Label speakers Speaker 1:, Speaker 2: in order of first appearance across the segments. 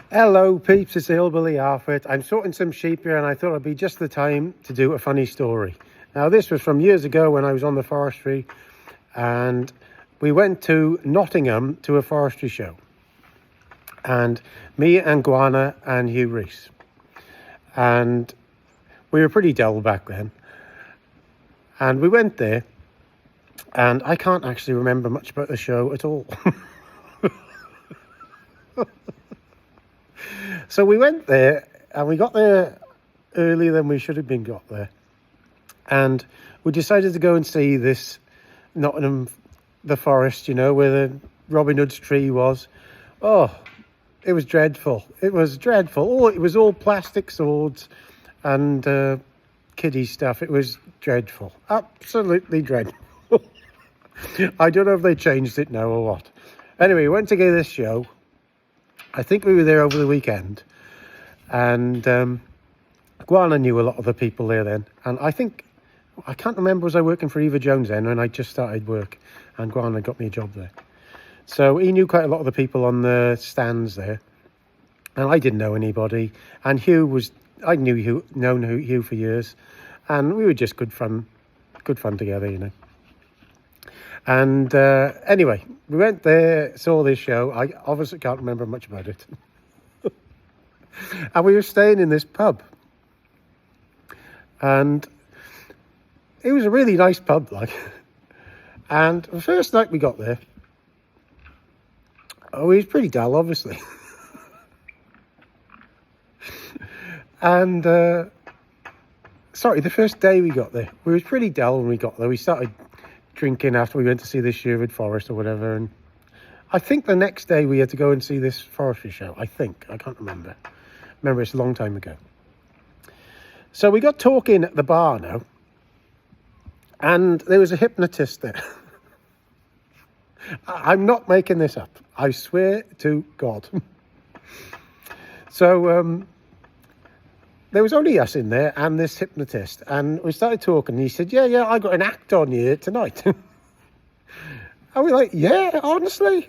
Speaker 1: Hello peeps, it's the Hillbilly Outfit. I'm sorting some sheep here and I thought it'd be just the time to do a funny story. Now this was from years ago when I was on the forestry and we went to Nottingham to a forestry show. And me and Guana and Hugh Reese. And we were pretty dull back then. And we went there and I can't actually remember much about the show at all. So we went there and we got there earlier than we should have been got there. And we decided to go and see this Nottingham, the forest, you know, where the Robin Hood's tree was. Oh, it was dreadful. It was dreadful. Oh, it was all plastic swords and kiddie stuff. It was dreadful. Absolutely dreadful. I don't know if they changed it now or what. Anyway, we went to go this show. I think we were there over the weekend, and Guana knew a lot of the people there then, and I can't remember, was I working for Eva Jones then, and I just started work, and Guana got me a job there. So he knew quite a lot of the people on the stands there, and I didn't know anybody, and I'd known Hugh for years, and we were just good fun together, you know. And anyway, we went there, saw this show. I obviously can't remember much about it. And we were staying in this pub. And it was a really nice pub, like. And the first night we got there, it was pretty dull, obviously. And, sorry, the first day we got there, we was pretty dull when we got there. We started drinking after we went to see this Sherwood Forest or whatever, and I think the next day we had to go and see this forestry show. I can't remember. Remember, it's a long time ago. So we got talking at the bar now, and there was a hypnotist there. I'm not making this up. I swear to God. So there was only us in there and this hypnotist, and we started talking, and he said, yeah, I got an act on you tonight. And we're like, yeah, honestly?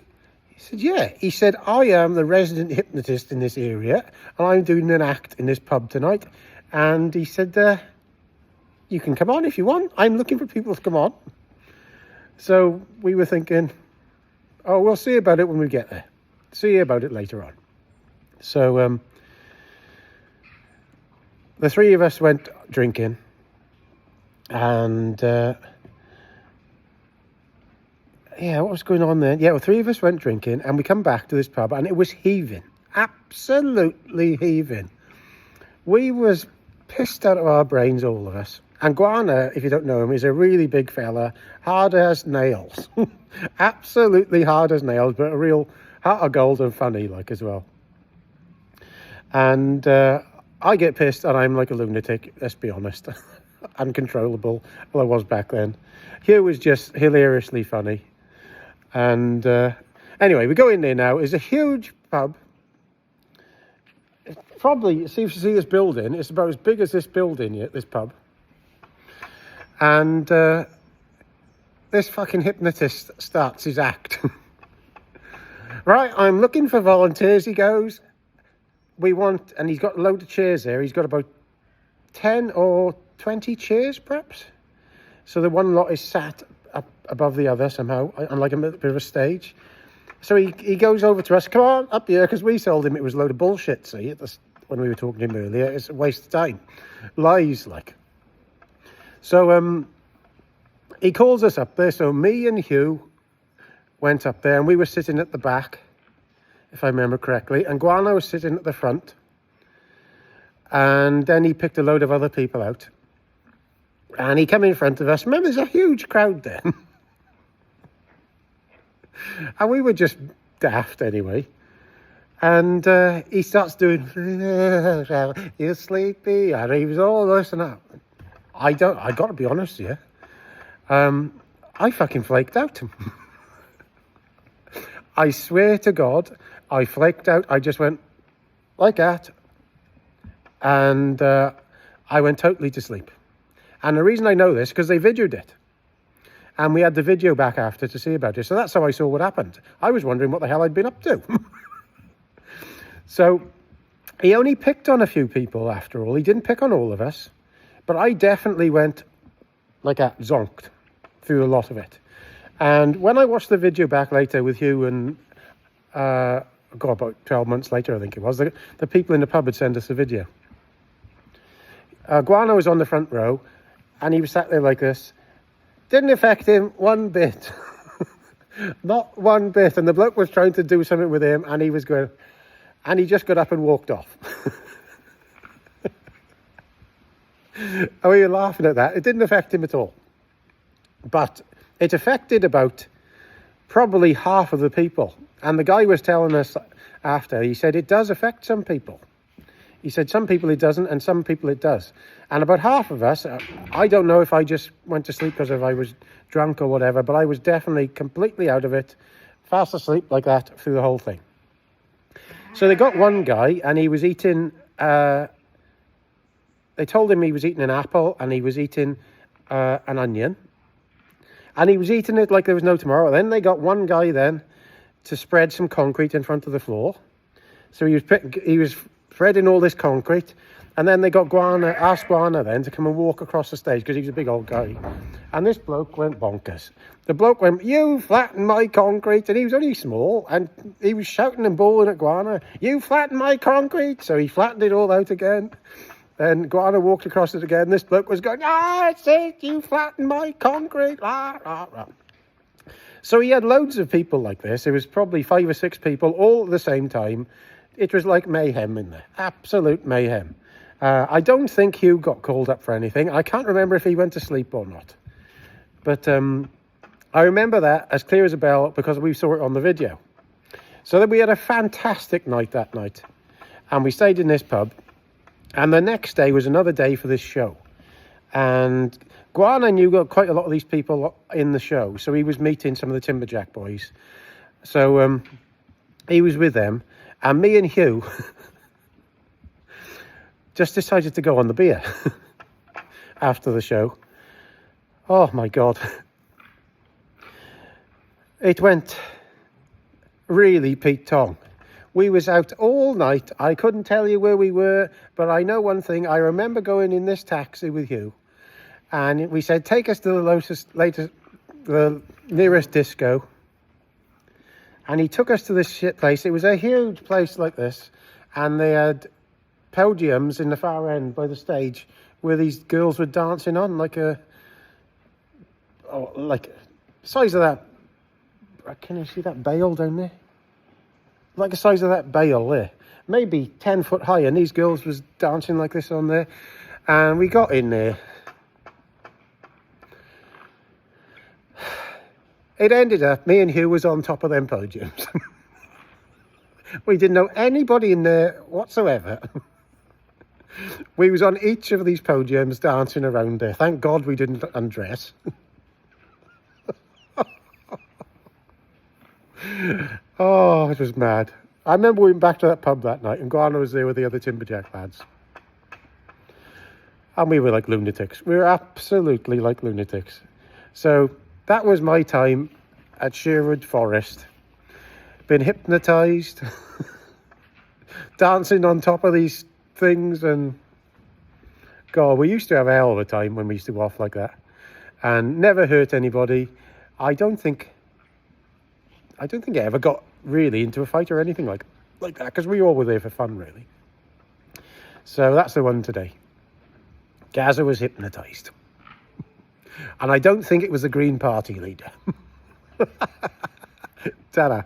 Speaker 1: He said, yeah. He said, I am the resident hypnotist in this area, and I'm doing an act in this pub tonight. And he said, you can come on if you want. I'm looking for people to come on. So we were thinking, oh, we'll see about it when we get there. See about it later on. So the three of us went drinking, and what was going on there? Yeah, well, three of us went drinking, and we come back to this pub, and it was heaving, absolutely heaving. We was pissed out of our brains, all of us. And Guana, if you don't know him, is a really big fella, hard as nails, absolutely hard as nails, but a real heart of gold and funny, like, as well. And I get pissed and I'm like a lunatic, let's be honest. Uncontrollable. Well, I was back then. Hugh was just hilariously funny. And anyway, we go in there now. It's a huge pub. It's probably, see this building, it's about as big as this building yet, this pub. And this fucking hypnotist starts his act. Right, I'm looking for volunteers, he goes. And he's got a load of chairs there. He's got about 10 or 20 chairs, perhaps. So the one lot is sat up above the other somehow, on like a bit of a stage. So he goes over to us, come on, up here, because we told him it was a load of bullshit, see, when we were talking to him earlier. It's a waste of time. Lies, like. So he calls us up there. So me and Hugh went up there, and we were sitting at the back, if I remember correctly, and Guana was sitting at the front, and then he picked a load of other people out, and he came in front of us. Remember, there's a huge crowd there. And we were just daft anyway, and he starts doing, you're sleepy, and he was all this and that. I got to be honest here, I fucking flaked out. I swear to God, I flaked out. I just went like that. And I went totally to sleep. And the reason I know this, because they videoed it. And we had the video back after to see about it. So that's how I saw what happened. I was wondering what the hell I'd been up to. So he only picked on a few people after all. He didn't pick on all of us. But I definitely went like a zonked through a lot of it. And when I watched the video back later with Hugh and, about 12 months later, I think it was, the people in the pub had sent us a video. Guano was on the front row, and he was sat there like this. Didn't affect him one bit. Not one bit. And the bloke was trying to do something with him, and he was going, and he just got up and walked off. And we were laughing at that. It didn't affect him at all. But it affected about probably half of the people. And the guy was telling us after, he said, it does affect some people. He said, some people it doesn't, and some people it does. And about half of us, I don't know if I just went to sleep because if I was drunk or whatever, but I was definitely completely out of it, fast asleep like that through the whole thing. So they got one guy, and he was eating, they told him he was eating an apple, and he was eating an onion. And he was eating it like there was no tomorrow. Then they got one guy then to spread some concrete in front of the floor. So he was spreading all this concrete. And then they got asked Guana then to come and walk across the stage because he was a big old guy. And this bloke went bonkers. The bloke went, you flatten my concrete. And he was only small. And he was shouting and bawling at Guana, you flatten my concrete. So he flattened it all out again. Then Guana walked across it again. This bloke was going, it's it, you flatten my concrete. Rah, rah, rah. So he had loads of people like this. It was probably 5 or 6 people all at the same time. It was like mayhem in there. Absolute mayhem. I don't think Hugh got called up for anything. I can't remember if he went to sleep or not. But I remember that as clear as a bell because we saw it on the video. So then we had a fantastic night that night. And we stayed in this pub. And the next day was another day for this show. And Guana knew got quite a lot of these people in the show. So he was meeting some of the Timberjack boys. So he was with them. And me and Hugh just decided to go on the beer after the show. Oh, my God. It went really Pete Tong. We was out all night. I couldn't tell you where we were, but I know one thing. I remember going in this taxi with Hugh, and we said, take us to the nearest disco. And he took us to this shit place. It was a huge place like this, and they had podiums in the far end by the stage where these girls were dancing on like size of that. Can you see that bale down there? Like the size of that bale there, maybe 10 foot high, and these girls was dancing like this on there. And we got in there. It ended up, me and Hugh was on top of them podiums. We didn't know anybody in there whatsoever. We was on each of these podiums dancing around there. Thank God we didn't undress. Oh, it was mad. I remember we went back to that pub that night and Guana was there with the other Timberjack lads. And we were like lunatics. We were absolutely like lunatics. So that was my time at Sherwood Forest. Been hypnotised. Dancing on top of these things, and God, we used to have a hell of a time when we used to go off like that. And never hurt anybody. I don't think I ever got really into a fight or anything like that, because we all were there for fun, really. So that's the one today. Gaza was hypnotised. And I don't think it was the Green Party leader. Ta-da.